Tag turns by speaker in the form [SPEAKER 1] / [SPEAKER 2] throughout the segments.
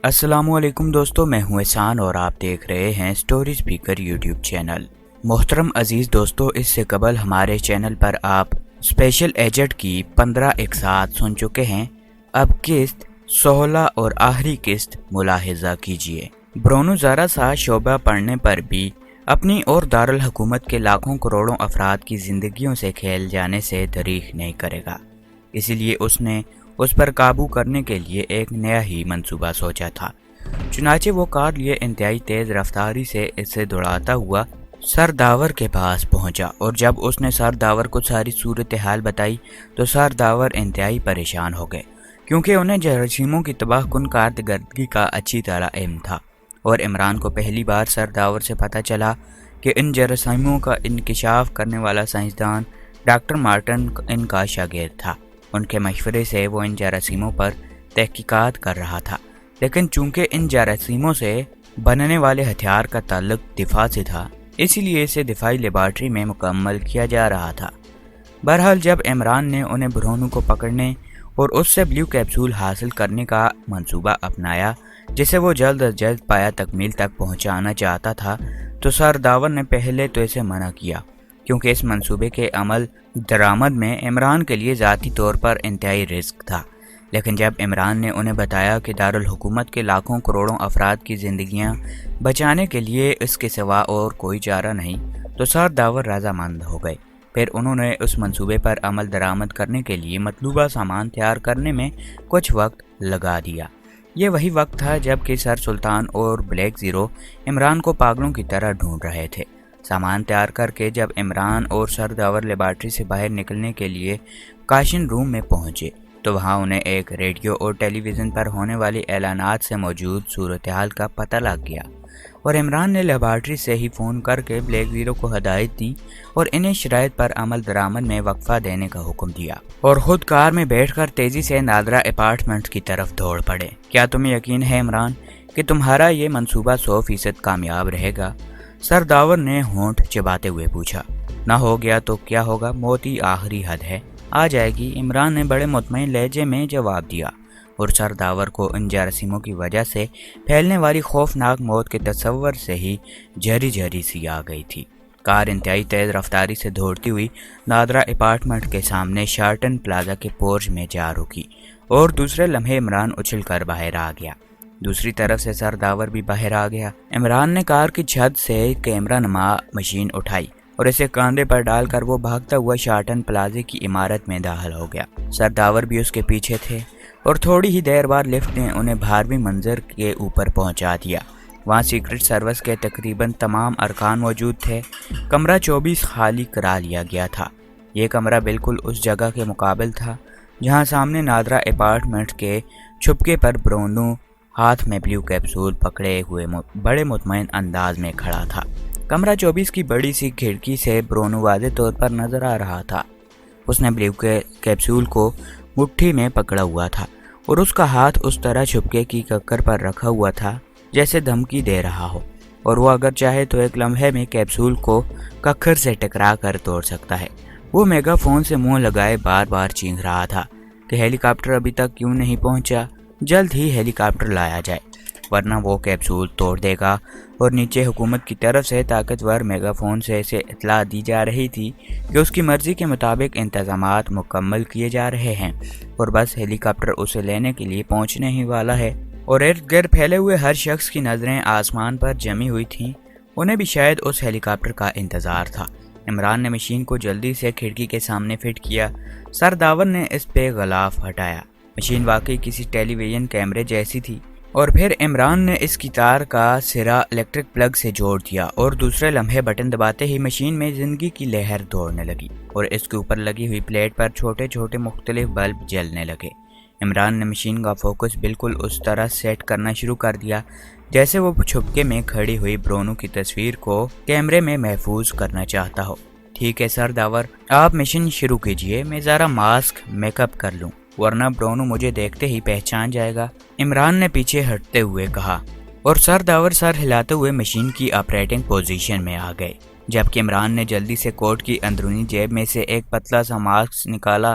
[SPEAKER 1] السلام علیکم دوستو، میں ہوں احسان اور آپ دیکھ رہے ہیں سٹوری سپیکر یوٹیوب چینل۔ محترم عزیز دوستو، اس سے قبل ہمارے چینل پر آپ اسپیشل ایجنٹ کی 15 ایک ساتھ سن چکے ہیں۔ اب قسط 16 اور آخری قسط ملاحظہ کیجیے۔ برونو ذرا سا شعبہ پڑھنے پر بھی اپنی اور دارالحکومت کے لاکھوں کروڑوں افراد کی زندگیوں سے کھیل جانے سے دریغ نہیں کرے گا، اسی لیے اس نے اس پر قابو کرنے کے لیے ایک نیا ہی منصوبہ سوچا تھا۔ چنانچہ وہ کار لیے انتہائی تیز رفتاری سے اسے دوڑاتا ہوا سرداور کے پاس پہنچا، اور جب اس نے سرداور کو ساری صورتحال بتائی تو سرداور انتہائی پریشان ہو گئے، کیونکہ انہیں جراثیموں کی تباہ کن کارکردگی کا اچھی طرح علم تھا، اور عمران کو پہلی بار سرداور سے پتہ چلا کہ ان جراثیموں کا انکشاف کرنے والا سائنسدان ڈاکٹر مارٹن ان کا شاگرد تھا۔ ان کے مشورے سے وہ ان جراثیموں پر تحقیقات کر رہا تھا، لیکن چونکہ ان جراثیموں سے بننے والے ہتھیار کا تعلق دفاع سے تھا، اسی لیے اسے دفاعی لیبارٹری میں مکمل کیا جا رہا تھا۔ بہرحال جب عمران نے انہیں برونو کو پکڑنے اور اس سے بلیو کیپسول حاصل کرنے کا منصوبہ اپنایا، جسے وہ جلد از جلد پایا تکمیل تک پہنچانا چاہتا تھا، تو سرداور نے پہلے تو اسے منع کیا، کیونکہ اس منصوبے کے عمل درآمد میں عمران کے لیے ذاتی طور پر انتہائی رسک تھا۔ لیکن جب عمران نے انہیں بتایا کہ دارالحکومت کے لاکھوں کروڑوں افراد کی زندگیاں بچانے کے لیے اس کے سوا اور کوئی چارہ نہیں، تو سرداور رضامند ہو گئے۔ پھر انہوں نے اس منصوبے پر عمل درآمد کرنے کے لیے مطلوبہ سامان تیار کرنے میں کچھ وقت لگا دیا۔ یہ وہی وقت تھا جب کہ سر سلطان اور بلیک زیرو عمران کو پاگلوں کی طرح ڈھونڈ رہے تھے۔ سامان تیار کر کے جب عمران اور سرداور لیبارٹری سے باہر نکلنے کے لیے کاشن روم میں پہنچے، تو وہاں انہیں ایک ریڈیو اور ٹیلی ویژن پر ہونے والی اعلانات سے موجود صورتحال کا پتہ لگ گیا، اور عمران نے لیبارٹری سے ہی فون کر کے بلیک زیرو کو ہدایت دی اور انہیں شرائط پر عمل درآمد میں وقفہ دینے کا حکم دیا، اور خود کار میں بیٹھ کر تیزی سے نادرا اپارٹمنٹ کی طرف دوڑ پڑے۔ کیا تمہیں یقین ہے عمران کہ تمہارا یہ منصوبہ 100% کامیاب رہے گا؟ سرداور نے ہونٹ چباتے ہوئے پوچھا۔ نہ ہو گیا تو کیا ہوگا، موت ہی آخری حد ہے، آ جائے گی، عمران نے بڑے مطمئن لہجے میں جواب دیا، اور سرداور کو ان جراثیموں کی وجہ سے پھیلنے والی خوفناک موت کے تصور سے ہی جھری جھری سی آ گئی تھی۔ کار انتہائی تیز رفتاری سے دوڑتی ہوئی نادرا اپارٹمنٹ کے سامنے شارٹن پلازا کے پورچ میں جا رکی، اور دوسرے لمحے عمران اچھل کر باہر آ گیا۔ دوسری طرف سے سرداور بھی باہر آ گیا۔ عمران نے کار کی چھت سے کیمرہ نما مشین اٹھائی اور اسے کاندھے پر ڈال کر وہ بھاگتا ہوا شارٹن پلازے کی عمارت میں داخل ہو گیا۔ سرداور بھی اس کے پیچھے تھے، اور تھوڑی ہی دیر بعد لفٹ نے انہیں 12ویں منزل کے اوپر پہنچا دیا۔ وہاں سیکرٹ سروس کے تقریباً تمام ارکان موجود تھے۔ کمرہ 24 خالی کرا لیا گیا تھا۔ یہ کمرہ بالکل اس جگہ کے مقابل تھا جہاں سامنے نادرا اپارٹمنٹ کے چھپکے پر برونو ہاتھ میں بلیو کیپسول پکڑے ہوئے بڑے مطمئن انداز میں کھڑا تھا۔ کمرہ 24 کی بڑی سی کھڑکی سے برونو واضح طور پر نظر آ رہا تھا۔ اس نے بلیو کیپسول کو مٹھی میں پکڑا ہوا تھا، اور اس کا ہاتھ اس طرح چھپکے کی ککر پر رکھا ہوا تھا جیسے دھمکی دے رہا ہو، اور وہ اگر چاہے تو ایک لمحے میں کیپسول کو ککر سے ٹکرا کر توڑ سکتا ہے۔ وہ میگا فون سے منہ لگائے بار بار چیخ رہا تھا کہ ہیلی کاپٹر ابھی تک کیوں نہیں پہنچا، جلد ہی ہیلی کاپٹر لایا جائے، ورنہ وہ کیپسول توڑ دے گا۔ اور نیچے حکومت کی طرف سے طاقتور میگا فون سے اسے اطلاع دی جا رہی تھی کہ اس کی مرضی کے مطابق انتظامات مکمل کیے جا رہے ہیں، اور بس ہیلی کاپٹر اسے لینے کے لیے پہنچنے ہی والا ہے۔ اور ارد گرد پھیلے ہوئے ہر شخص کی نظریں آسمان پر جمی ہوئی تھیں، انہیں بھی شاید اس ہیلی کاپٹر کا انتظار تھا۔ عمران نے مشین کو جلدی سے کھڑکی کے سامنے فٹ کیا۔ سرداور نے اس پہ غلاف ہٹایا۔ مشین واقعی کسی ٹیلی ویژن کیمرے جیسی تھی، اور پھر عمران نے اس کی تار کا سرا الیکٹرک پلگ سے جوڑ دیا، اور دوسرے لمحے بٹن دباتے ہی مشین میں زندگی کی لہر دوڑنے لگی، اور اس کے اوپر لگی ہوئی پلیٹ پر چھوٹے چھوٹے مختلف بلب جلنے لگے۔ عمران نے مشین کا فوکس بالکل اس طرح سیٹ کرنا شروع کر دیا جیسے وہ چھپکے میں کھڑی ہوئی برونو کی تصویر کو کیمرے میں محفوظ کرنا چاہتا ہو۔ ٹھیک ہے سرداور، آپ مشین شروع کیجئے، میں ذرا ماسک میک اپ کر لوں، ورنہ برونو مجھے دیکھتے ہی پہچان جائے گا، عمران نے پیچھے ہٹتے ہوئے کہا، اور سرداور سر ہلاتے ہوئے مشین کی آپریٹنگ پوزیشن میں آ گئے، جبکہ عمران نے جلدی سے کوٹ کی اندرونی جیب میں سے ایک پتلا سا ماسک نکالا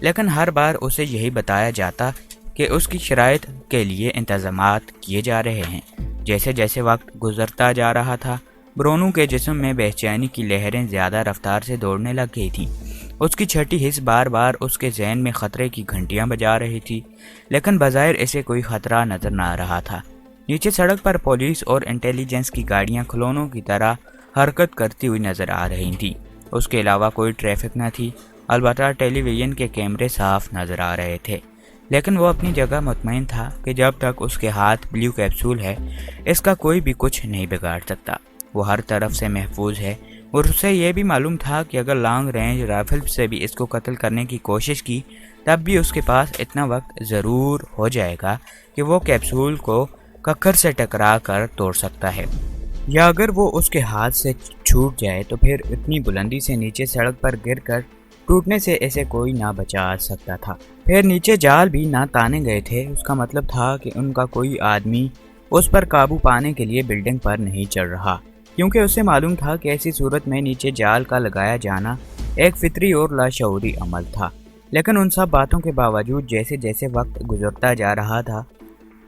[SPEAKER 1] لیکن ہر بار اسے یہی بتایا جاتا کہ اس کی شرائط کے لیے انتظامات کیے جا رہے ہیں۔ جیسے جیسے وقت گزرتا جا رہا تھا، برونو کے جسم میں بے چینی کی لہریں زیادہ رفتار سے دوڑنے لگ گئی تھیں۔ اس کی چھٹی حص بار بار اس کے ذہن میں خطرے کی گھنٹیاں بجا رہی تھی، لیکن بظاہر اسے کوئی خطرہ نظر نہ آ رہا تھا۔ نیچے سڑک پر پولیس اور انٹیلیجنس کی گاڑیاں کھلونوں کی طرح حرکت کرتی ہوئی نظر آ رہی تھیں۔ اس کے علاوہ کوئی ٹریفک نہ تھی، البتہ ٹیلی ویژن کے کیمرے صاف نظر آ رہے تھے۔ لیکن وہ اپنی جگہ مطمئن تھا کہ جب تک اس کے ہاتھ بلیو کیپسول ہے، اس کا کوئی بھی کچھ نہیں بگاڑ سکتا۔ وہ ہر طرف سے محفوظ ہے، اور اسے یہ بھی معلوم تھا کہ اگر لانگ رینج رائفل سے بھی اس کو قتل کرنے کی کوشش کی، تب بھی اس کے پاس اتنا وقت ضرور ہو جائے گا کہ وہ کیپسول کو ککر سے ٹکرا کر توڑ سکتا ہے، یا اگر وہ اس کے ہاتھ سے چھوٹ جائے تو پھر اتنی بلندی سے نیچے سڑک پر گر کر ٹوٹنے سے اسے کوئی نہ بچا سکتا تھا۔ پھر نیچے جال بھی نہ تانے گئے تھے، اس کا مطلب تھا کہ ان کا کوئی آدمی اس پر قابو پانے کے لیے بلڈنگ پر نہیں چڑھ رہا، کیونکہ اسے معلوم تھا کہ ایسی صورت میں نیچے جال کا لگایا جانا ایک فطری اور لاشعوری عمل تھا۔ لیکن ان سب باتوں کے باوجود جیسے جیسے وقت گزرتا جا رہا تھا،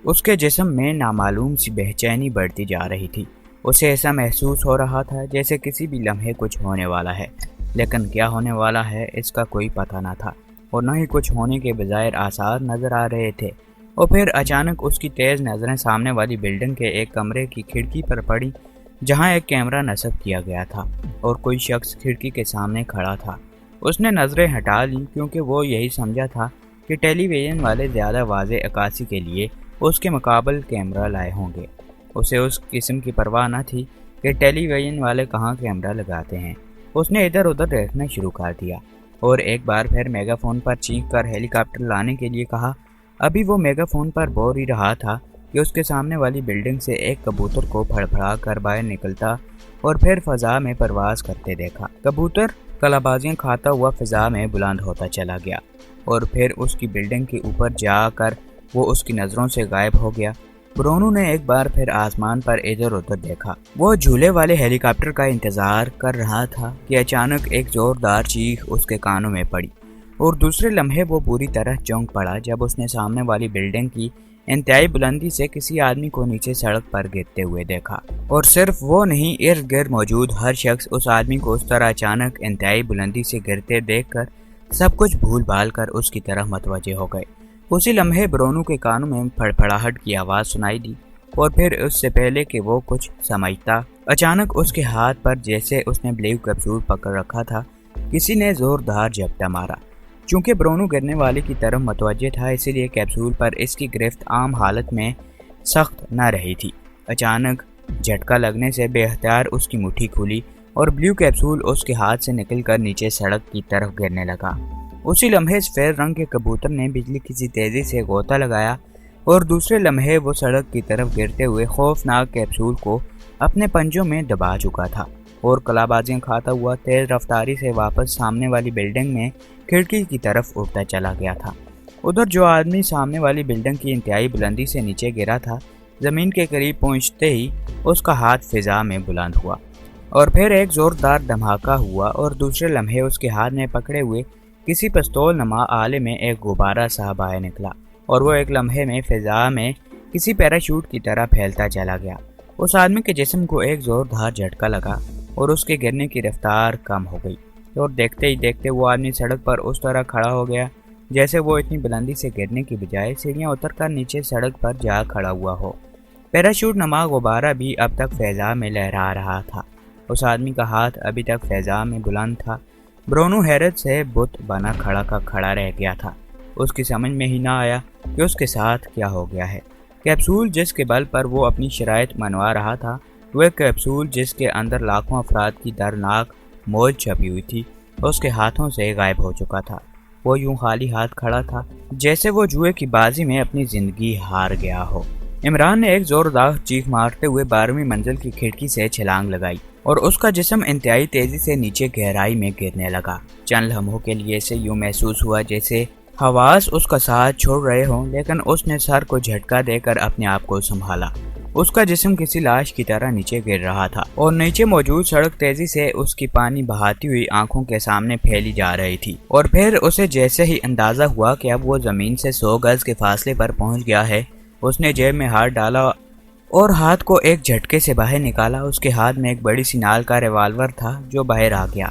[SPEAKER 1] اس کے جسم میں نامعلوم سی بے چینی بڑھتی جا رہی تھی۔ اسے ایسا محسوس ہو رہا تھا جیسے کسی بھی لمحے کچھ ہونے والا ہے، لیکن کیا ہونے والا ہے اس کا کوئی پتہ نہ تھا، اور نہ ہی کچھ ہونے کے بظاہر آثار نظر آ رہے تھے۔ اور پھر اچانک اس کی تیز نظریں سامنے والی بلڈنگ کے ایک کمرے کی کھڑکی پر پڑی، جہاں ایک کیمرہ نصب کیا گیا تھا اور کوئی شخص کھڑکی کے سامنے کھڑا تھا۔ اس نے نظریں ہٹا لیں کیونکہ وہ یہی سمجھا تھا کہ ٹیلی ویژن والے زیادہ واضح عکاسی کے لیے اس کے مقابل کیمرہ لائے ہوں گے۔ اسے اس قسم کی پرواہ نہ تھی کہ ٹیلی ویژن والے کہاں کیمرہ لگاتے ہیں۔ اس نے ادھر ادھر دیکھنا شروع کر دیا اور ایک بار پھر میگا فون پر چیخ کر ہیلی کاپٹر لانے کے لیے کہا۔ ابھی وہ میگا فون پر بول ہی رہا تھا کہ اس کے سامنے والی بلڈنگ سے ایک کبوتر کو پھڑپھڑا کر باہر نکلتا اور پھر فضا میں پرواز کرتے دیکھا۔ کبوتر کلابازیاں کھاتا ہوا فضا میں بلند ہوتا چلا گیا اور پھر اس کی بلڈنگ کے اوپر جا کر وہ اس کی نظروں سے غائب ہو گیا۔ برونو نے ایک بار پھر آسمان پر ادھر ادھر دیکھا۔ وہ جھولے والے ہیلی کاپٹر کا انتظار کر رہا تھا کہ اچانک ایک زوردار چیخ اس کے کانوں میں پڑی، اور دوسرے لمحے وہ بری طرح چونک پڑا جب اس نے سامنے والی بلڈنگ کی انتہائی بلندی سے کسی آدمی کو نیچے سڑک پر گرتے ہوئے دیکھا۔ اور صرف وہ نہیں، ارد گرد موجود ہر شخص اس آدمی کو اس طرح اچانک انتہائی بلندی سے گرتے دیکھ کر سب کچھ بھول بھال کر اس کی طرف متوجہ ہو گئے۔ اسی لمحے برونو کے کانوں میں پھڑپھڑاہٹ کی آواز سنائی دی، اور پھر اس سے پہلے کہ وہ کچھ سمجھتا، اچانک اس کے ہاتھ پر جیسے اس نے بلیو کیپسول پکڑ رکھا تھا، کسی نے زوردار جھپٹا مارا۔ چونکہ برونو گرنے والے کی طرف متوجہ تھا، اسی لیے کیپسول پر اس کی گرفت عام حالت میں سخت نہ رہی تھی۔ اچانک جھٹکا لگنے سے بے اختیار اس کی مٹھی کھلی اور بلیو کیپسول اس کے ہاتھ سے نکل کر نیچے سڑک کی طرف گرنے لگا۔ اسی لمحے سفید رنگ کے کبوتر نے بجلی کسی تیزی سے غوطہ لگایا، اور دوسرے لمحے وہ سڑک کی طرف گرتے ہوئے خوفناک کیپسول کو اپنے پنجوں میں دبا چکا تھا اور کلابازیاں کھاتا ہوا تیز رفتاری سے واپس سامنے والی بلڈنگ میں کھڑکی کی طرف اڑتا چلا گیا تھا۔ ادھر جو آدمی سامنے والی بلڈنگ کی انتہائی بلندی سے نیچے گرا تھا، زمین کے قریب پہنچتے ہی اس کا ہاتھ فضا میں بلند ہوا، اور پھر ایک زوردار دھماکہ ہوا، اور دوسرے لمحے اس کے ہاتھ میں پکڑے ہوئے کسی پستول نما آلے میں ایک غبارہ سا باہر نکلا، اور وہ ایک لمحے میں فضا میں کسی پیراشوٹ کی طرح پھیلتا چلا گیا۔ اس آدمی کے جسم کو ایک زوردار جھٹکا لگا اور اس کے گرنے کی رفتار کم ہو گئی، اور دیکھتے ہی دیکھتے وہ آدمی سڑک پر اس طرح کھڑا ہو گیا جیسے وہ اتنی بلندی سے گرنے کی بجائے سیڑھیاں اتر کر نیچے سڑک پر جا کھڑا ہوا ہو۔ پیراشوٹ نما غبارہ بھی اب تک فضا میں لہرا رہا تھا۔ اس آدمی کا ہاتھ ابھی تک فضا میں بلند تھا۔ برونو حیرت سے بت بنا کھڑا کا کھڑا رہ گیا تھا۔ اس کی سمجھ میں ہی نہ آیا کہ اس کے ساتھ کیا ہو گیا ہے۔ کیپسول جس کے بل پر وہ اپنی شرائط منوا رہا تھا، وہ ایک کیپسول جس کے اندر لاکھوں افراد کی دردناک موج چھپی ہوئی تھی، اس کے ہاتھوں سے غائب ہو چکا تھا۔ وہ یوں خالی ہاتھ کھڑا تھا جیسے وہ جوئے کی بازی میں اپنی زندگی ہار گیا ہو۔ عمران نے ایک زوردار چیخ مارتے ہوئے 12ویں منزل کی کھڑکی سے چھلانگ لگائی اور اس کا جسم انتہائی تیزی سے نیچے گہرائی میں گرنے لگا۔ چند لمحوں کے لیے اسے یوں محسوس ہوا جیسے حواس اس کا ساتھ چھوڑ رہے ہوں، لیکن اس نے سر کو جھٹکا دے کر اپنے آپ کو سنبھالا۔ اس کا جسم کسی لاش کی طرح نیچے گر رہا تھا اور نیچے موجود سڑک تیزی سے اس کی پانی بہاتی ہوئی آنکھوں کے سامنے پھیلی جا رہی تھی، اور پھر اسے جیسے ہی اندازہ ہوا کہ اب وہ زمین سے 100 گز کے فاصلے پر پہنچ گیا ہے، اس نے جیب میں ہاتھ ڈالا اور ہاتھ کو ایک جھٹکے سے باہر نکالا۔ اس کے ہاتھ میں ایک بڑی سی نال کا ریوالور تھا جو باہر آ گیا۔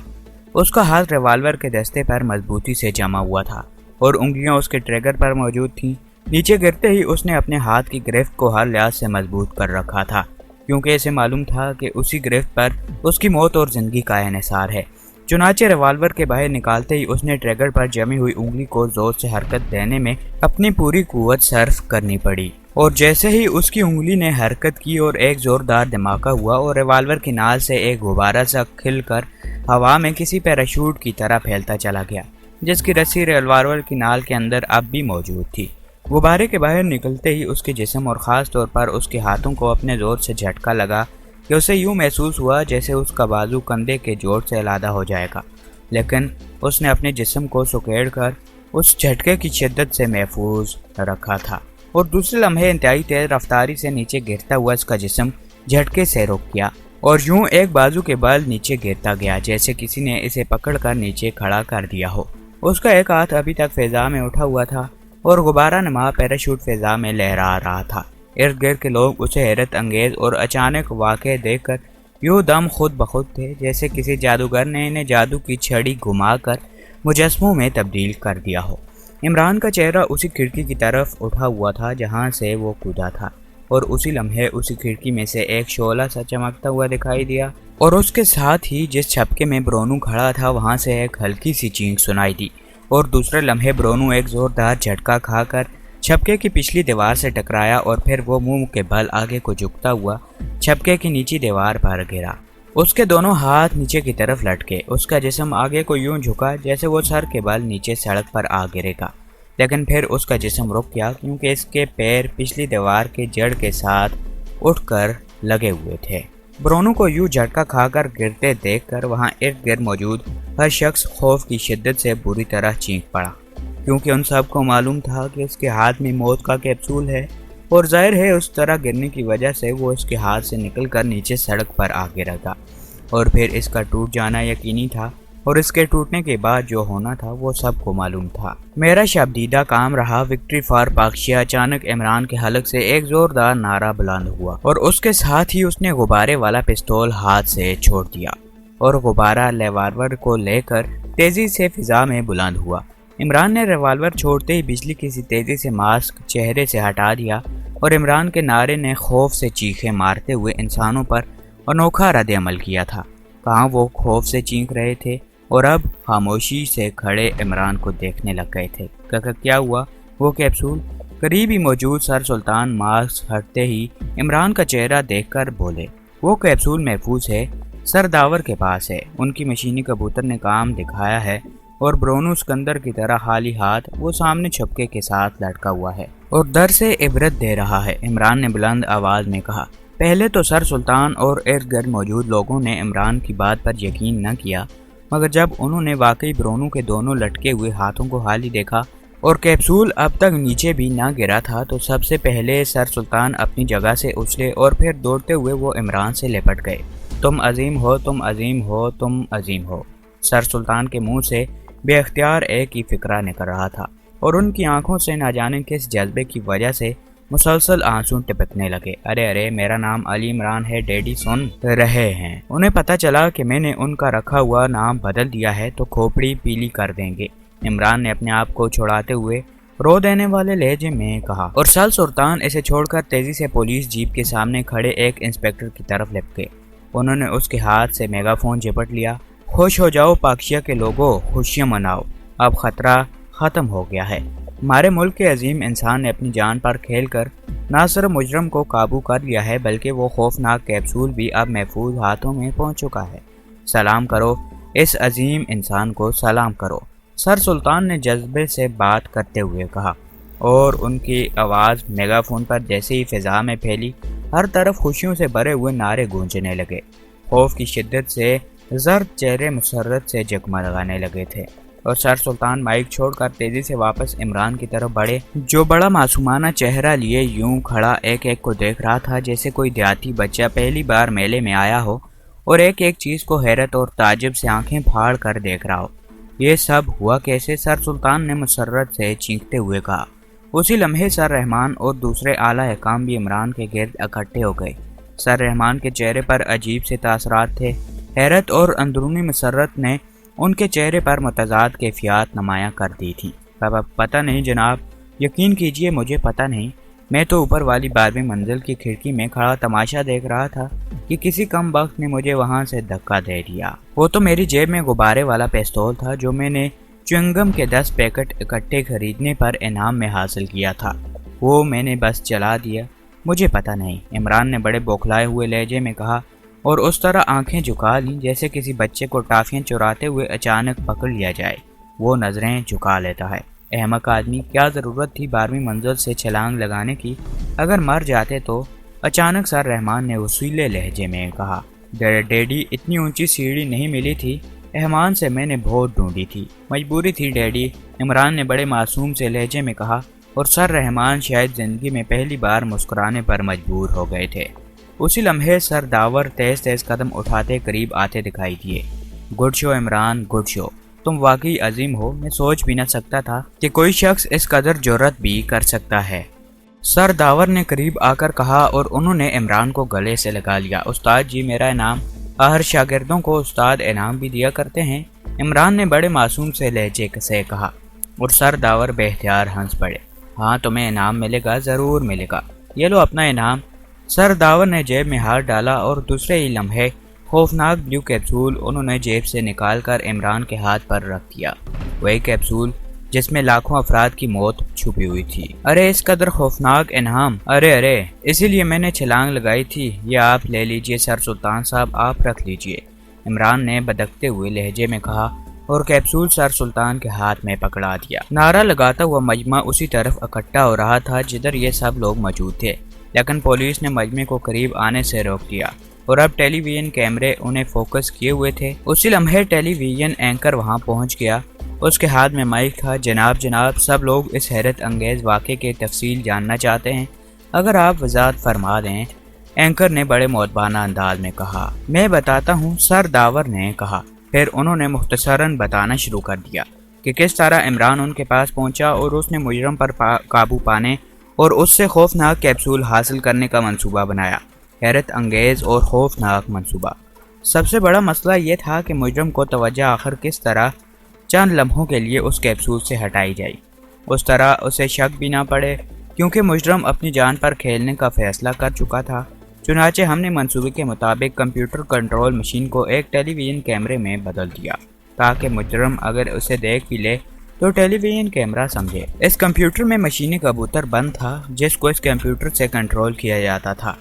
[SPEAKER 1] اس کا ہاتھ ریوالور کے دستے پر مضبوطی سے جما ہوا تھا اور انگلیاں اس کے ٹریگر پر موجود تھیں۔ نیچے گرتے ہی اس نے اپنے ہاتھ کی گرفت کو ہر لحاظ سے مضبوط کر رکھا تھا، کیونکہ اسے معلوم تھا کہ اسی گرفت پر اس کی موت اور زندگی کا انحصار ہے۔ چنانچہ ریوالور کے باہر نکالتے ہی اس نے ٹریگر پر جمی ہوئی انگلی کو زور سے حرکت دینے میں اپنی پوری قوت صرف کرنی پڑی، اور جیسے ہی اس کی انگلی نے حرکت کی اور ایک زوردار دھماکہ ہوا اور ریوالور کی نال سے ایک غبارہ سا کھل کر ہوا میں کسی پیراشوٹ کی طرح پھیلتا چلا گیا، جس کی رسی ریوالور کی نال کے اندر اب بھی موجود تھی۔ غبارے کے باہر نکلتے ہی اس کے جسم اور خاص طور پر اس کے ہاتھوں کو اپنے زور سے جھٹکا لگا کہ اسے یوں محسوس ہوا جیسے اس کا بازو کندھے کے جوڑ سے علیحدہ ہو جائے گا، لیکن اس نے اپنے جسم کو سکیڑ کر اس جھٹکے کی شدت سے محفوظ رکھا تھا، اور دوسرے لمحے انتہائی تیز رفتاری سے نیچے گرتا ہوا اس کا جسم جھٹکے سے رک گیا اور یوں ایک بازو کے بل نیچے گرتا گیا جیسے کسی نے اسے پکڑ کر نیچے کھڑا کر دیا ہو۔ اس کا ایک ہاتھ ابھی تک فضا میں اٹھا ہوا تھا اور غبارہ نما پیراشوٹ فضا میں لہرا رہا تھا۔ ارد گرد کے لوگ اسے حیرت انگیز اور اچانک واقع دیکھ کر یوں دم خود بخود تھے جیسے کسی جادوگر نے انہیں جادو کی چھڑی گھما کر مجسموں میں تبدیل کر دیا ہو۔ عمران کا چہرہ اسی کھڑکی کی طرف اٹھا ہوا تھا جہاں سے وہ کودا تھا، اور اسی لمحے اسی کھڑکی میں سے ایک شعلہ سا چمکتا ہوا دکھائی دیا، اور اس کے ساتھ ہی جس چھپکے میں برونو کھڑا تھا وہاں سے ایک ہلکی سی چینخ سنائی دی، اور دوسرے لمحے برونو ایک زوردار جھٹکا کھا کر چھپکے کی پچھلی دیوار سے ٹکرایا اور پھر وہ منہ کے بل آگے کو جھکتا ہوا چھپکے کی نیچی دیوار پر گرا۔ اس کے دونوں ہاتھ نیچے کی طرف لٹکے، اس کا جسم آگے کو یوں جھکا جیسے وہ سر کے بل نیچے سڑک پر آ گرے گا، لیکن پھر اس کا جسم رک گیا کیونکہ اس کے پیر پچھلی دیوار کے جڑ کے ساتھ اٹھ کر لگے ہوئے تھے۔ برونو کو یوں جھٹکا کھا کر گرتے دیکھ کر وہاں ارد گرد موجود ہر شخص خوف کی شدت سے بری طرح چینخ پڑا، کیونکہ ان سب کو معلوم تھا کہ اس کے ہاتھ میں موت کا کیپسول ہے، اور ظاہر ہے اس طرح گرنے کی وجہ سے وہ اس کے ہاتھ سے نکل کر نیچے سڑک پر آ گرا تھا، اور پھر اس کا ٹوٹ جانا یقینی تھا، اور اس کے ٹوٹنے کے بعد جو ہونا تھا وہ سب کو معلوم تھا۔ میرا شبدیدہ کام رہا وکٹری فار پاکشیا۔ اچانک عمران کے حلق سے ایک زوردار نعرہ بلند ہوا اور اس کے ساتھ ہی اس نے غبارے والا پستول ہاتھ سے چھوڑ دیا اور غبارہ ریوالور کو لے کر تیزی سے فضا میں بلند ہوا۔ عمران نے ریوالور چھوڑتے ہی بجلی کسی تیزی سے ماسک چہرے سے ہٹا دیا، اور عمران کے نعرے نے خوف سے چیخیں مارتے ہوئے انسانوں پر انوکھا رد عمل کیا تھا۔ کہاں وہ خوف سے چیخ رہے تھے اور اب خاموشی سے کھڑے عمران کو دیکھنے لگ گئے تھے۔ کیا ہوا؟ وہ کیپسول؟ قریب ہی موجود سر سلطان ماسک ہٹتے ہی عمران کا چہرہ دیکھ کر بولے، وہ کیپسول محفوظ ہے، سر داور کے پاس ہے، ان کی مشینی کبوتر نے کام دکھایا ہے، اور برونو اسکندر کی طرح خالی ہاتھ وہ سامنے چھپکے کے ساتھ لٹکا ہوا ہے اور در سے عبرت دے رہا ہے۔ عمران نے بلند آواز میں کہا۔ پہلے تو سر سلطان اور ارد گرد موجود لوگوں نے عمران کی بات پر یقین نہ کیا، مگر جب انہوں نے واقعی برونو کے دونوں لٹکے ہوئے ہاتھوں کو خالی دیکھا اور کیپسول اب تک نیچے بھی نہ گرا تھا، تو سب سے پہلے سر سلطان اپنی جگہ سے اچھلے اور پھر دوڑتے ہوئے وہ عمران سے لپٹ گئے۔ تم عظیم ہو، تم عظیم ہو، تم عظیم ہو۔ سر سلطان کے منہ سے بے اختیار ایک ہی فقرہ نکل رہا تھا، اور ان کی آنکھوں سے نہ جانے کس جذبے کی وجہ سے مسلسل آنسو ٹپکنے لگے۔ ارے میرا نام علی عمران ہے، ڈیڈی سن رہے ہیں؟ انہیں پتہ چلا کہ میں نے ان کا رکھا ہوا نام بدل دیا ہے تو کھوپڑی پیلی کر دیں گے۔ عمران نے اپنے آپ کو چھڑاتے ہوئے رو دینے والے لہجے میں کہا، اور سر سلطان اسے چھوڑ کر تیزی سے پولیس جیپ کے سامنے کھڑے ایک انسپکٹر کی طرف لپکے۔ انہوں نے اس کے ہاتھ سے میگا فون جپٹ لیا۔ خوش ہو جاؤ پاکشیا کے لوگوں، خوشیاں مناؤ، اب خطرہ ختم ہو گیا ہے۔ ہمارے ملک کے عظیم انسان نے اپنی جان پر کھیل کر نہ صرف مجرم کو قابو کر لیا ہے بلکہ وہ خوفناک کیپسول بھی اب محفوظ ہاتھوں میں پہنچ چکا ہے۔ سلام کرو اس عظیم انسان کو، سلام کرو، سر سلطان نے جذبے سے بات کرتے ہوئے کہا، اور ان کی آواز میگا فون پر جیسے ہی فضا میں پھیلی ہر طرف خوشیوں سے بھرے ہوئے نعرے گونجنے لگے۔ خوف کی شدت سے زرد چہرے مسرت سے جگمگانے لگے تھے۔ اور سر سلطان مائک چھوڑ کر تیزی سے واپس عمران کی طرف بڑھے، جو بڑا معصومانہ چہرہ لیے یوں کھڑا ایک ایک کو دیکھ رہا تھا جیسے کوئی دیہاتی بچہ پہلی بار میلے میں آیا ہو اور ایک ایک چیز کو حیرت اور تعجب سے آنکھیں پھاڑ کر دیکھ رہا ہو۔ یہ سب ہوا کیسے؟ سر سلطان نے مسرت سے چینکتے ہوئے کہا۔ اسی لمحے سر رحمان اور دوسرے اعلیٰ حکام بھی عمران کے گرد اکٹھے ہو گئے۔ سر رحمان کے چہرے پر عجیب سے تاثرات تھے، حیرت اور اندرونی مسرت نے ان کے چہرے پر متضاد کیفیات نمایاں کر دی تھی۔ پتہ نہیں جناب، یقین کیجئے مجھے پتہ نہیں، میں تو اوپر والی 12ویں منزل کی کھڑکی میں کھڑا تماشا دیکھ رہا تھا کہ کسی کم وقت نے مجھے وہاں سے دھکا دے دیا۔ وہ تو میری جیب میں غبارے والا پستول تھا جو میں نے چنگم کے 10 پیکٹ اکٹھے خریدنے پر انعام میں حاصل کیا تھا، وہ میں نے بس چلا دیا، مجھے پتہ نہیں، عمران نے بڑے بوکھلائے ہوئے لہجے میں کہا اور اس طرح آنکھیں جھکا لیں جیسے کسی بچے کو ٹافیاں چراتے ہوئے اچانک پکڑ لیا جائے، وہ نظریں جھکا لیتا ہے۔ احمق آدمی، کیا ضرورت تھی 12ویں منزل سے چھلانگ لگانے کی؟ اگر مر جاتے تو؟ اچانک سر رحمان نے وسیلے لہجے میں کہا۔ ڈیڈی، اتنی اونچی سیڑھی نہیں ملی تھی، احمان سے میں نے بہت ڈھونڈی تھی، مجبوری تھی ڈیڈی، عمران نے بڑے معصوم سے لہجے میں کہا، اور سر رحمان شاید زندگی میں پہلی بار مسکرانے پر مجبور ہو گئے تھے۔ اسی لمحے سر داور تیز تیز قدم اٹھاتے قریب آتے دکھائی دیے۔ Good show Imran, good show, تم واقعی عظیم ہو، میں سوچ بھی نہ سکتا تھا کہ کوئی شخص اس قدر جرأت بھی کر سکتا ہے، سر داور نے قریب آ کر کہا اور انہوں نے عمران کو گلے سے لگا لیا۔ استاد جی، میرا انعام، ہر شاگردوں کو استاد انعام بھی دیا کرتے ہیں، عمران نے بڑے معصوم سے لہجے سے کہا، اور سر داور بے اختیار ہنس پڑے۔ ہاں تمہیں انعام ملے گا، ضرور ملے گا، یہ لو اپنا انعام۔ سر داور نے جیب میں ہاتھ ڈالا اور دوسرے ہی لمحے خوفناک بلیو کیپسول انہوں نے جیب سے نکال کر عمران کے ہاتھ پر رکھ دیا، وہی کیپسول جس میں لاکھوں افراد کی موت چھپی ہوئی تھی۔ ارے اس قدر خوفناک انعام، ارے اسی لیے میں نے چھلانگ لگائی تھی، یہ آپ لے لیجئے سر سلطان صاحب، آپ رکھ لیجئے، عمران نے بدکتے ہوئے لہجے میں کہا اور کیپسول سر سلطان کے ہاتھ میں پکڑا دیا۔ نعرہ لگاتا ہوا مجمع اسی طرف اکٹھا ہو رہا تھا جدھر یہ سب لوگ موجود تھے، لیکن پولیس نے مجمع کو قریب آنے سے روک دیا اور اب ٹیلی ویژن کیمرے انہیں فوکس کیے ہوئے تھے۔ اسی لمحے ٹیلی ویژن اینکر وہاں پہنچ گیا، اس کے ہاتھ میں مائک تھا۔ جناب سب لوگ اس حیرت انگیز واقعے کے تفصیل جاننا چاہتے ہیں، اگر آپ وضاحت فرما دیں، اینکر نے بڑے مؤدبانہ انداز میں کہا۔ میں بتاتا ہوں، سر داور نے کہا، پھر انہوں نے مختصراً بتانا شروع کر دیا کہ کس طرح عمران ان کے پاس پہنچا اور اس نے مجرم پر قابو پانے اور اس سے خوفناک کیپسول حاصل کرنے کا منصوبہ بنایا، حیرت انگیز اور خوفناک منصوبہ۔ سب سے بڑا مسئلہ یہ تھا کہ مجرم کو توجہ آخر کس طرح چند لمحوں کے لیے اس کیپسول سے ہٹائی جائے، اس طرح اسے شک بھی نہ پڑے، کیونکہ مجرم اپنی جان پر کھیلنے کا فیصلہ کر چکا تھا۔ چنانچہ ہم نے منصوبے کے مطابق کمپیوٹر کنٹرول مشین کو ایک ٹیلی ویژن کیمرے میں بدل دیا تاکہ مجرم اگر اسے دیکھ بھی لے تو ٹیلی ویژن کیمرہ سمجھے۔ اس کمپیوٹر میں مشینی کبوتر بند تھا جس کو اس کمپیوٹر سے کنٹرول کیا جاتا تھا۔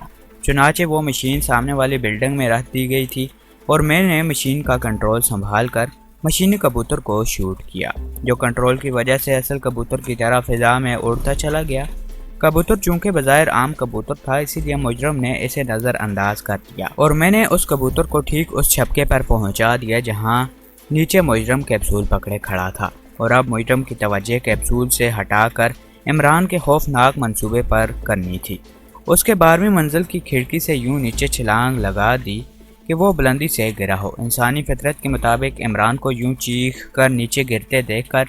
[SPEAKER 1] چنانچہ وہ مشین سامنے والی بلڈنگ میں رکھ دی گئی تھی اور میں نے مشین کا کنٹرول سنبھال کر مشینی کبوتر کو شوٹ کیا، جو کنٹرول کی وجہ سے اصل کبوتر کی طرح فضا میں اڑتا چلا گیا۔ کبوتر چونکہ بظاہر عام کبوتر تھا، اسی لیے مجرم نے اسے نظر انداز کر دیا اور میں نے اس کبوتر کو ٹھیک اس چھپکے پر پہنچا دیا جہاں نیچے مجرم کیپسول پکڑے کھڑا تھا، اور اب مجرم کی توجہ کیپسول سے ہٹا کر عمران کے خوفناک منصوبے پر کرنی تھی۔ اس کے 12ویں منزل کی کھڑکی سے یوں نیچے چھلانگ لگا دی کہ وہ بلندی سے گرا ہو۔ انسانی فطرت کے مطابق عمران کو یوں چیخ کر نیچے گرتے دیکھ کر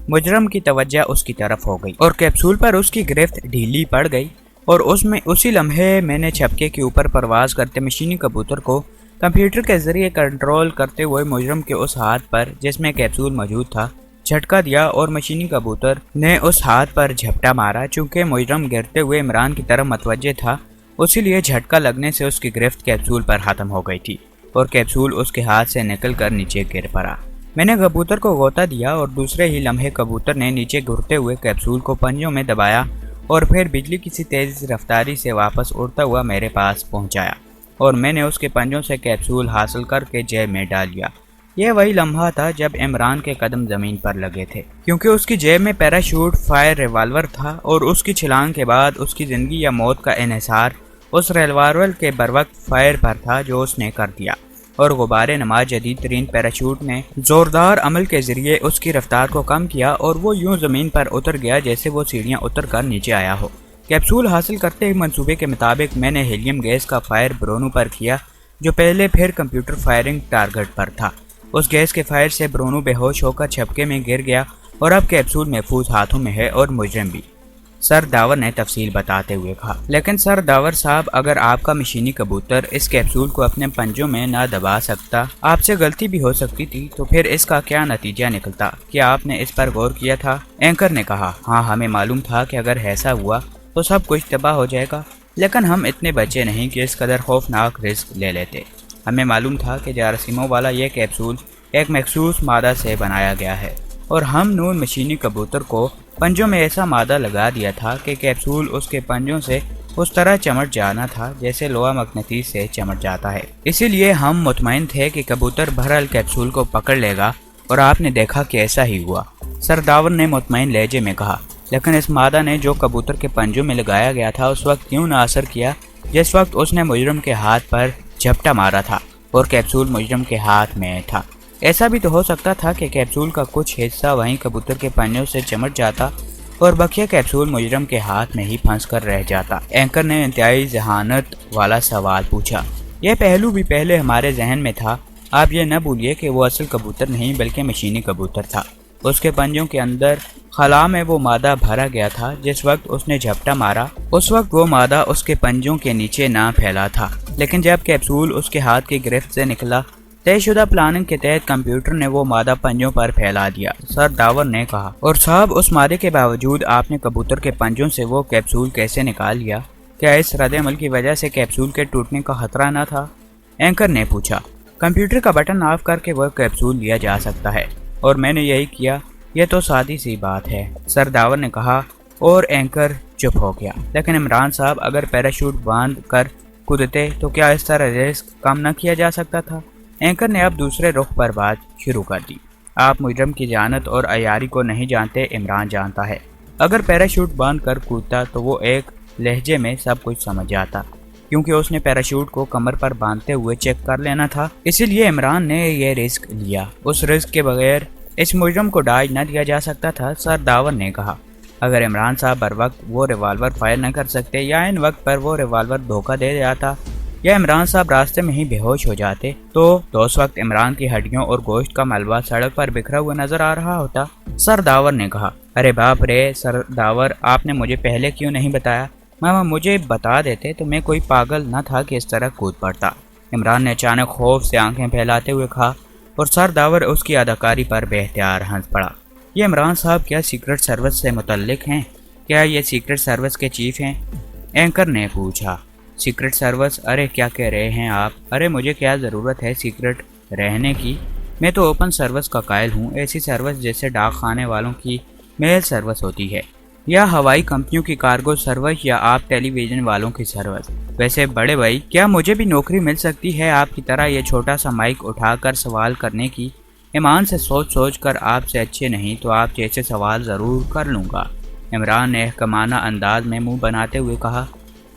[SPEAKER 1] مجرم کی توجہ اس کی طرف ہو گئی اور کیپسول پر اس کی گرفت ڈھیلی پڑ گئی، اور اسی لمحے میں نے چھپکے کے اوپر پرواز کرتے مشینی کبوتر کو کمپیوٹر کے ذریعے کنٹرول کرتے ہوئے مجرم کے اس ہاتھ پر جس میں کیپسول موجود تھا جھٹکا دیا، اور مشینی کبوتر نے اس ہاتھ پر جھپٹا مارا۔ چونکہ مجرم گرتے ہوئے عمران کی طرف متوجہ تھا، اسی لیے جھٹکا لگنے سے اس کی گرفت کیپسول پر ختم ہو گئی تھی اور کیپسول اس کے ہاتھ سے نکل کر نیچے گر پڑا۔ میں نے کبوتر کو غوطہ دیا اور دوسرے ہی لمحے کبوتر نے نیچے گرتے ہوئے کیپسول کو پنجوں میں دبایا اور پھر بجلی کی سی تیز رفتاری سے واپس اڑتا ہوا میرے پاس پہنچایا، اور میں نے اس کے پنجوں سے کیپسول حاصل کر کے جیب میں ڈال لیا۔ یہ وہی لمحہ تھا جب عمران کے قدم زمین پر لگے تھے، کیونکہ اس کی جیب میں پیراشوٹ فائر ریوالور تھا اور اس کی چھلانگ کے بعد اس کی زندگی یا موت کا انحصار اس ریوالور کے بروقت فائر پر تھا جو اس نے کر دیا۔ اور غبار نما جدید ترین پیراشوٹ نے زوردار عمل کے ذریعے اس کی رفتار کو کم کیا اور وہ یوں زمین پر اتر گیا جیسے وہ سیڑھیاں اتر کر نیچے آیا ہو۔ کیپسول حاصل کرتے ہی منصوبے کے مطابق میں نے ہیلیم گیس کا فائر برونو پر کیا، جو پہلے پھر کمپیوٹر فائرنگ ٹارگٹ پر تھا۔ اس گیس کے فائر سے برونو بے ہوش ہو کر چھپکے میں گر گیا اور اب کیپسول محفوظ ہاتھوں میں ہے اور مجرم بھی، سر داور نے تفصیل بتاتے ہوئے کہا۔ لیکن سر داور صاحب، اگر آپ کا مشینی کبوتر اس کیپسول کو اپنے پنجوں میں نہ دبا سکتا، آپ سے غلطی بھی ہو سکتی تھی، تو پھر اس کا کیا نتیجہ نکلتا؟ کیا آپ نے اس پر غور کیا تھا؟ اینکر نے کہا، ہاں، ہمیں معلوم تھا کہ اگر ایسا ہوا تو سب کچھ تباہ ہو جائے گا، لیکن ہم اتنے بچے نہیں کہ اس قدر خوفناک رسک لے لیتے۔ ہمیں معلوم تھا کہ جراثیموں والا یہ کیپسول ایک مخصوص مادہ سے بنایا گیا ہے، اور ہم نون مشینی کبوتر کو پنجوں میں ایسا مادہ لگا دیا تھا کہ کیپسول اس کے پنجوں سے اس طرح چمٹ جانا تھا جیسے لوہا مقناطیس سے چمٹ جاتا ہے۔ اسی لیے ہم مطمئن تھے کہ کبوتر بہرحال کیپسول کو پکڑ لے گا، اور آپ نے دیکھا کہ ایسا ہی ہوا، سر داور نے مطمئن لہجے میں کہا۔ لیکن اس مادہ نے جو کبوتر کے پنجوں میں لگایا گیا تھا اس وقت کیوں نہ اثر کیا جس وقت اس نے مجرم کے ہاتھ پر جھپٹا مارا تھا اور کیپسول مجرم کے ہاتھ میں تھا۔ ایسا بھی تو ہو سکتا تھا کہ کیپسول کا کچھ حصہ وہیں کبوتر کے پنجوں سے چمٹ جاتا اور بقیہ کیپسول مجرم کے ہاتھ میں ہی پھنس کر رہ جاتا۔ اینکر نے انتہائی ذہانت والا سوال پوچھا۔ یہ پہلو بھی پہلے ہمارے ذہن میں تھا۔ آپ یہ نہ بھولیے کہ وہ اصل کبوتر نہیں بلکہ مشینی کبوتر تھا۔ اس کے پنجوں کے اندر خلا میں وہ مادہ بھرا گیا تھا۔ جس وقت اس نے جھپٹا مارا اس وقت وہ مادہ اس کے پنجوں کے نیچے نہ پھیلا تھا، لیکن جب کیپسول اس کے ہاتھ کی گرفت سے نکلا، طے شدہ پلاننگ کے تحت کمپیوٹر نے وہ مادہ پنجوں پر پھیلا دیا، سر داور نے کہا۔ اور صاحب، اس مادے کے باوجود آپ نے کبوتر کے پنجوں سے وہ کیپسول کیسے نکال لیا؟ کیا اس رد عمل کی وجہ سے کیپسول کے ٹوٹنے کا خطرہ نہ تھا؟ اینکر نے پوچھا۔ کمپیوٹر کا بٹن آف کر کے وہ کیپسول لیا جا سکتا ہے، اور میں نے یہی کیا۔ یہ تو سادی سی بات ہے، سر داور نے کہا، اور اینکر چپ ہو گیا۔ لیکن عمران صاحب، اگر پیراشوٹ باندھ کر کودتے تو کیا اس طرح رسک کم نہ کیا جا سکتا تھا؟ اینکر نے اب دوسرے رخ پر بات شروع کر دی۔ آپ مجرم کی ذہانت اور عیاری کو نہیں جانتے، عمران جانتا ہے۔ اگر پیراشوٹ باندھ کر کودتا تو وہ ایک لہجے میں سب کچھ سمجھ جاتا، کیونکہ اس نے پیراشوٹ کو کمر پر باندھتے ہوئے چیک کر لینا تھا۔ اسی لیے عمران نے یہ رسک لیا۔ اس رسک کے بغیر اس مجرم کو ڈاج نہ دیا جا سکتا تھا، سر داور نے کہا۔ اگر عمران صاحب بر وقت وہ ریوالور فائر نہ کر سکتے، یا ان وقت پر وہ ریوالور دھوکہ دے جاتا، یا عمران صاحب راستے میں ہی بے ہوش ہو جاتے، تو اس وقت عمران کی ہڈیوں اور گوشت کا ملبہ سڑک پر بکھرا ہوا نظر آ رہا ہوتا، سر داور نے کہا۔ ارے باپ رے سر داور، آپ نے مجھے پہلے کیوں نہیں بتایا؟ ماما مجھے بتا دیتے تو میں کوئی پاگل نہ تھا کہ اس طرح کود پڑتا، عمران نے اچانک خوف سے آنکھیں پھیلاتے ہوئے کہا، اور سر داور اس کی اداکاری پر بے اختیار ہنس پڑا۔ یہ عمران صاحب کیا سیکرٹ سروس سے متعلق ہیں؟ کیا یہ سیکرٹ سروس کے چیف ہیں؟ اینکر نے پوچھا۔ Secret service? ارے کیا کہہ رہے ہیں آپ؟ ارے مجھے کیا ضرورت ہے سیکرٹ رہنے کی؟ میں تو اوپن سروس کا قائل ہوں، ایسی سروس جیسے ڈاک خانے والوں کی میل سروس ہوتی ہے، یا ہوائی کمپنیوں کی کارگو سروس، یا آپ ٹیلی ویژن والوں کی سروس۔ ویسے بڑے بھائی، کیا مجھے بھی نوکری مل سکتی ہے آپ کی طرح یہ چھوٹا سا مائک اٹھا کر سوال کرنے کی؟ ایمان سے سوچ کر آپ سے اچھے نہیں تو آپ جیسے سوال ضرور کر لوں گا، عمران نے احکامانہ انداز میں منہ بناتے ہوئے کہا۔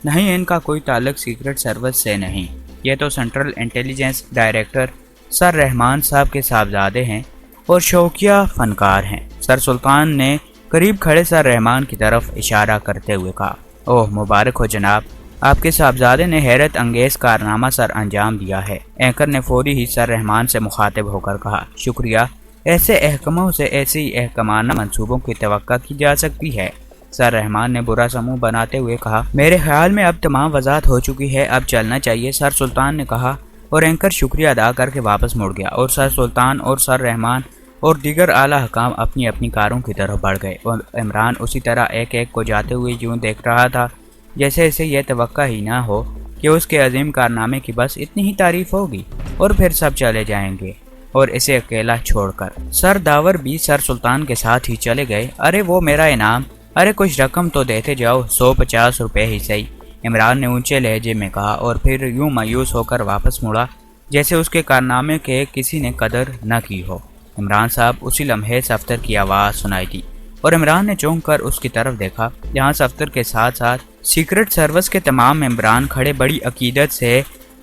[SPEAKER 1] نہیں، ان کا کوئی تعلق سیکرٹ سروس سے نہیں، یہ تو سینٹرل انٹیلیجنس ڈائریکٹر سر رحمان صاحب کے صاحبزادے ہیں اور شوقیہ فنکار ہیں، سر سلطان نے قریب کھڑے سر رحمان کی طرف اشارہ کرتے ہوئے کہا۔ اوہ مبارک ہو جناب، آپ کے صاحبزادے نے حیرت انگیز کارنامہ سر انجام دیا ہے، اینکر نے فوری ہی سر رحمان سے مخاطب ہو کر کہا۔ شکریہ، ایسے احکاموں سے ایسی احکامانہ منصوبوں کی توقع کی جا سکتی ہے، سر رحمان نے برا سا منہ بناتے ہوئے کہا۔ میرے خیال میں اب تمام وضاحت ہو چکی ہے، اب چلنا چاہیے، سر سلطان نے کہا، اور اینکر شکریہ ادا کر کے واپس مڑ گیا، اور سر سلطان اور سر رحمان اور دیگر اعلیٰ حکام اپنی اپنی کاروں کی طرف بڑھ گئے، اور عمران اسی طرح ایک ایک کو جاتے ہوئے یوں دیکھ رہا تھا جیسے اسے یہ توقع ہی نہ ہو کہ اس کے عظیم کارنامے کی بس اتنی ہی تعریف ہوگی، اور پھر سب چلے جائیں گے اور اسے اکیلا چھوڑ کر۔ سر داور بھی سر سلطان کے ساتھ ہی چلے گئے۔ ارے وہ میرا انعام، ارے کچھ رقم تو دیتے جاؤ، 150 روپے ہی صحیح، عمران نے اونچے لہجے میں کہا، اور پھر یوں مایوس ہو کر واپس مڑا جیسے اس کے کارنامے کے کسی نے قدر نہ کی ہو۔ عمران صاحب، اسی لمحے صفدر کی آواز سنائی دی، اور عمران نے چونک کر اس کی طرف دیکھا جہاں صفدر کے ساتھ ساتھ سیکرٹ سروس کے تمام ممبران کھڑے بڑی عقیدت سے